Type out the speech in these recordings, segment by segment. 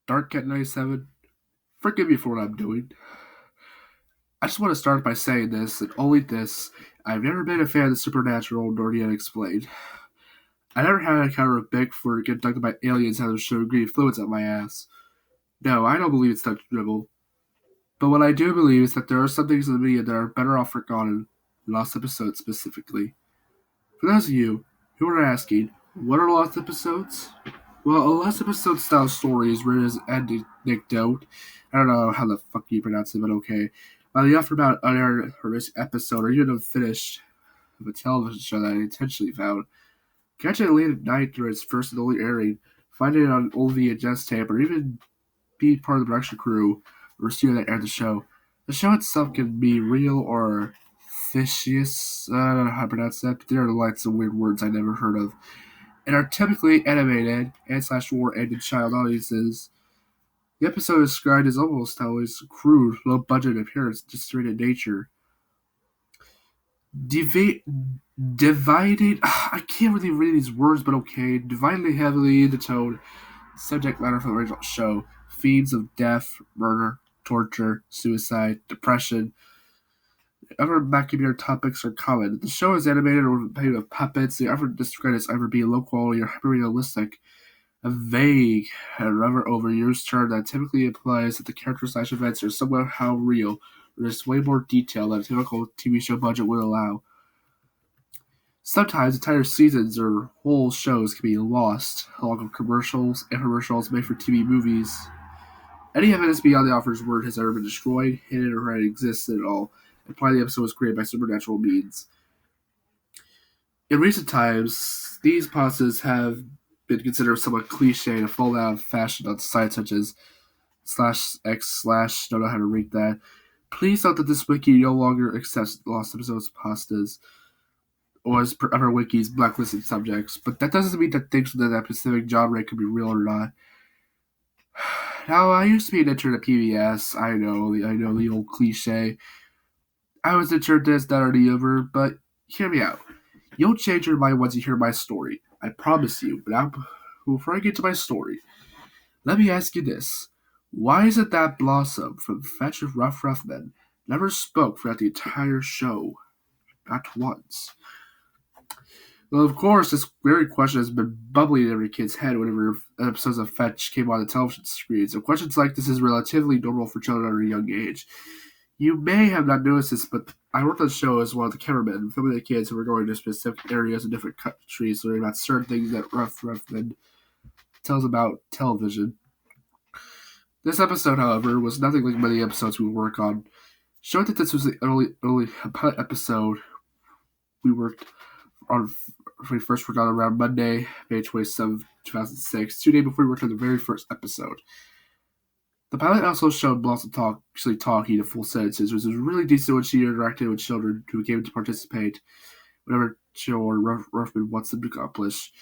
DarkCat97, forgive me for what I'm doing. I just want to start by saying this, and only this. I've never been a fan of the supernatural, nor the unexplained. I never had an encounter with Bigfoot get abducted by aliens and have shown green fluids up my ass. No, I don't believe it's that dribble. But what I do believe is that there are some things in the media that are better off forgotten, lost episodes specifically. For those of you who are asking, what are lost episodes? Well, a lost episode style story is written as an anecdote. I don't know how the fuck you pronounce it, but okay. By the offer about an unaired horrific episode or even unfinished of a television show that I intentionally found. Catch it late at night during its first and only airing, find it on old VHS tape, or even be part of the production crew or studio that aired the show. The show itself can be real or fictitious. I don't know how to pronounce that, but there are like some weird words I never heard of, and are typically animated and/or aimed at child audiences. The episode is described as almost always crude, low-budget appearance, just in nature. Divided. I can't really read these words, but okay. Dividedly heavily into tone, subject matter for the original show. Themes of death, murder, torture, suicide, depression. Other macabre topics are common. The show is animated or painted with puppets. The effort described as either being low quality or hyper-realistic. A vague and rather overused term that typically implies that the character/events are somehow real, or there's way more detail than a typical TV show budget would allow. Sometimes entire seasons or whole shows can be lost, along with commercials, infomercials made for TV movies. Any evidence beyond the author's word has ever been destroyed, hidden, or had existed at all, implying the episode was created by supernatural means. In recent times, these pastas have been considered somewhat cliche and fall out of fashion on sites such as /x/ don't know how to read that. Please note that this wiki no longer accepts lost episodes pastas, or as per other wikis, blacklisted subjects, but that doesn't mean that things within that specific genre could be real or not. Now, I used to be an intern at PBS. I know the old cliche. I was an intern this, that, or the other, but hear me out. You'll change your mind once you hear my story. I promise you. But now, before I get to my story, let me ask you this. Why is it that Blossom from Fetch of Rough Men never spoke throughout the entire show? Not once. Well, of course, this very question has been bubbling in every kid's head whenever episodes of Fetch came on the television screens. So questions like this is relatively normal for children at a young age. You may have not noticed this, but I worked on the show as one of the cameramen, filming the kids who were going to specific areas in different countries, learning about certain things that Rough Men tells about television. This episode, however, was nothing like many episodes we would work on. Showing that this was the early pilot episode we worked on. We first worked on around Monday, May 27, 2006, 2 days before we worked on the very first episode. The pilot also showed Blossom talking in full sentences, which was really decent when she interacted with children who came to participate, whatever chore Ruffman wants them to accomplish.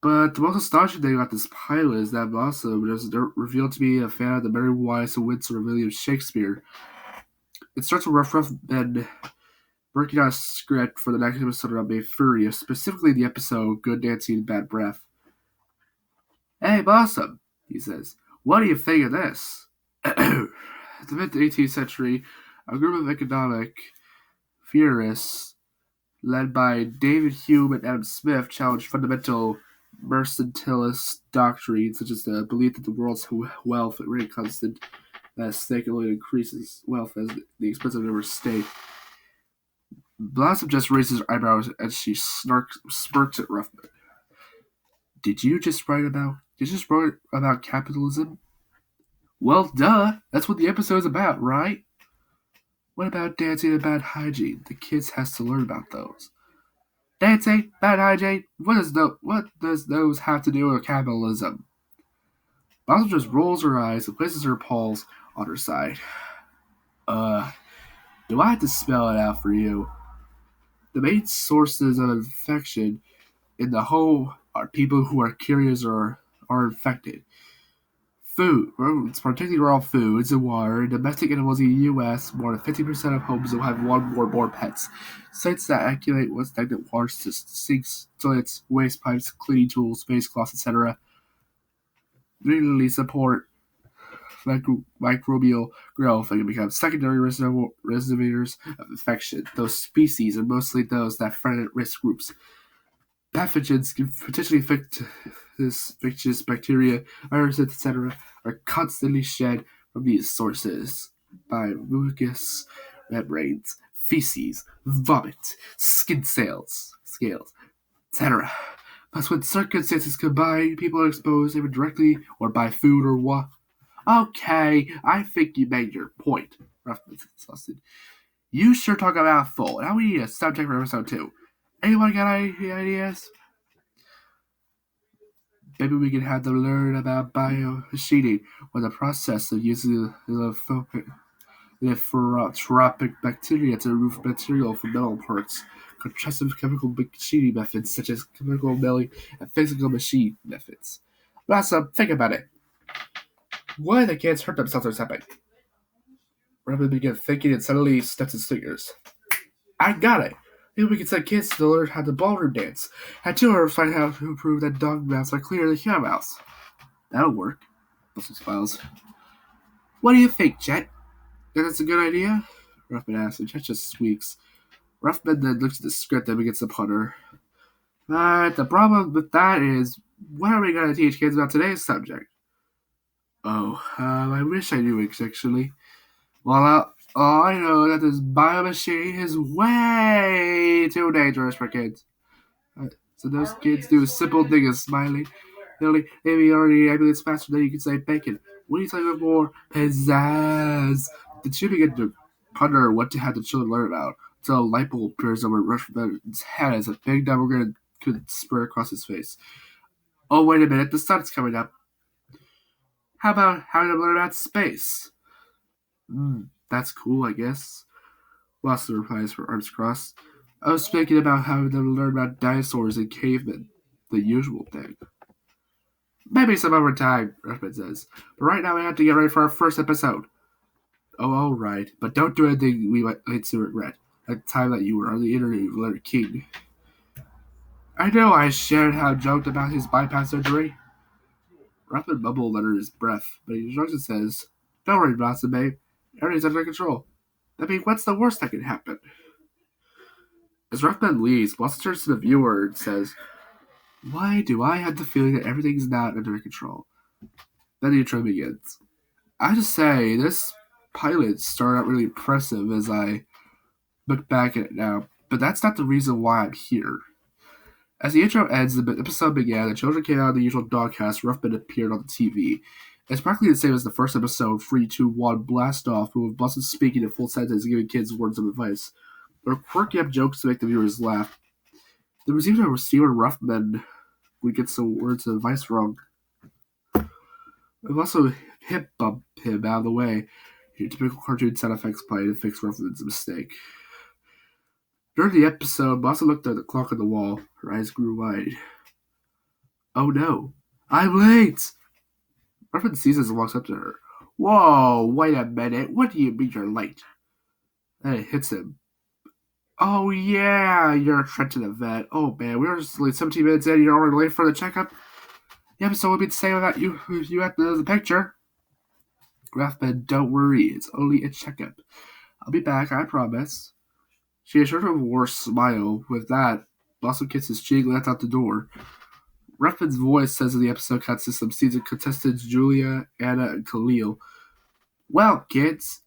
But the most astonishing thing about this pilot is that Blossom was revealed to be a fan of the Merry Wives and Windsor of William Shakespeare. It starts with Ruffman working on a script for the next episode of May Furious, specifically the episode Good Dancing and Bad Breath. Hey, Blossom, he says. What do you think of this? In the mid-18th century, a group of economic theorists led by David Hume and Adam Smith challenged fundamental mercantilist doctrines, such as the belief that the world's wealth remains constant, that a stake only increases wealth as the expense of a state. Blossom just raises her eyebrows as she smirks at Ruffman. Did you just write about capitalism? Well, duh. That's what the episode's about, right? What about dancing and bad hygiene? The kids has to learn about those. Dancing, bad hygiene. What does those have to do with capitalism? Blossom just rolls her eyes and places her paws on her side. Do I have to spell it out for you? The main sources of infection in the home are people who are curious or are infected. Food, particularly raw foods and water, domestic animals in the U.S., more than 50% of homes will have one or more pets. Sites that accumulate with stagnant water, sinks, toilets, waste pipes, cleaning tools, face cloths, etc. Really support microbial growth and can become secondary reservoirs of infection. Those species are mostly those that threaten at-risk groups. Pathogens can potentially infect this infectious bacteria, viruses, etc., are constantly shed from these sources by mucous membranes, feces, vomit, skin scales, etc. Thus, when circumstances combine, people are exposed either directly or by food or water. Okay, I think you made your point, Ruffman insisted. You sure talk a mouthful. Now we need a subject for episode 2. Anyone got any ideas? Maybe we can have them learn about biomachining, or the process of using lymphotropic bacteria to remove material from metal parts. Contrastive chemical machining methods such as chemical milling and physical machine methods. But also, think about it. What if the kids hurt themselves or something? Robin began thinking and suddenly snapped his fingers. I got it! Maybe we can send kids to learn how to ballroom dance. And two of us find out how to prove that dog mouths are cleaner than human mouths. That'll work. Russell smiles. What do you think, Chet? Think that's a good idea? Ruffman asks, and Chet just squeaks. Ruffman then looks at the script and begins to putter. But the problem with that is, what are we going to teach kids about today's subject? I wish I knew actually. Well, I know that this biomachine is way too dangerous for kids. So those kids do a simple thing as smiling. Maybe already ambulance faster than you can say bacon. What are you talking about more pizzazz? The two begin to ponder what to have the children learn about. Until a light bulb appears over Rushman's head as a big double could spur across his face. Oh, wait a minute, the sun's coming up. How about having them learn about space? That's cool, I guess. Watson replies for arms crossed. I was thinking about having them learn about dinosaurs and cavemen. The usual thing. Maybe some other time, Rushman says. But right now we have to get ready for our first episode. Oh, all right. But don't do anything we might later regret. Like the time that you were on the interview with Leonard King. I know I shared how joked about his bypass surgery. Ruffman mumbled under his breath, but he shrugs and says, Don't worry, Blossom, babe. Everything's under control. I mean, what's the worst that can happen? As Ruffman leaves, Blossom turns to the viewer and says, Why do I have the feeling that everything's not under control? Then the intro begins. I have to say, this pilot started out really impressive as I look back at it now, but that's not the reason why I'm here. As the intro ends, the episode began, the children came out of the usual doghouse, Ruffman appeared on the TV. It's practically the same as the first episode, 3, 2, 1, blast off, but with Blossom speaking in full sentence and giving kids words of advice. There are quirky up jokes to make the viewers laugh. There was even a receiver Ruffman would get some words of advice wrong. I've also hip bump him out of the way. Your typical cartoon sound effects play to fix Ruffman's mistake. During the episode, Blossom looked at the clock on the wall. Her eyes grew wide. Oh no, I'm late! Ruffman sees us and walks up to her. Whoa, wait a minute. What do you mean you're late? Then it hits him. Oh yeah, you're a trip to the vet. Oh man, we were just like 17 minutes in, you're already late for the checkup? The episode would be the same without you at the picture. Ruffman, don't worry, it's only a checkup. I'll be back, I promise. She assured him with a worse smile. With that, Blossom kissed his cheek and left out the door. Ruffman's voice says in the episode consists of season contestants Julia, Anna, and Khalil. Well, kids,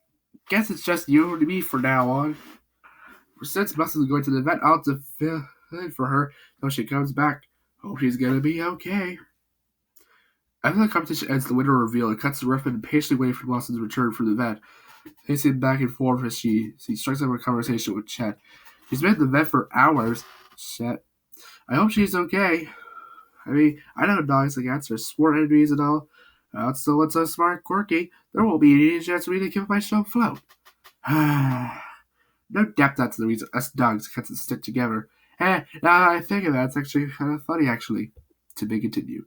guess it's just you and me for now on. Since Blossom's going to the vet, I'll have to fill in for her till she comes back. Hope she's gonna be okay. After the competition ends, the winner reveal and cuts to Ruffman patiently waiting for Blossom's return from the vet. Pacing back and forth as she strikes up a conversation with Chet. She's been at the vet for hours. Chet. I hope she's okay. I mean, I know dogs like cats are sport enemies and all. So what's so smart, quirky? There won't be any chance for me to keep my show afloat. No doubt that's the reason us dogs cats stick together. Now that I think of that, it's actually kind of funny, actually. To be continued.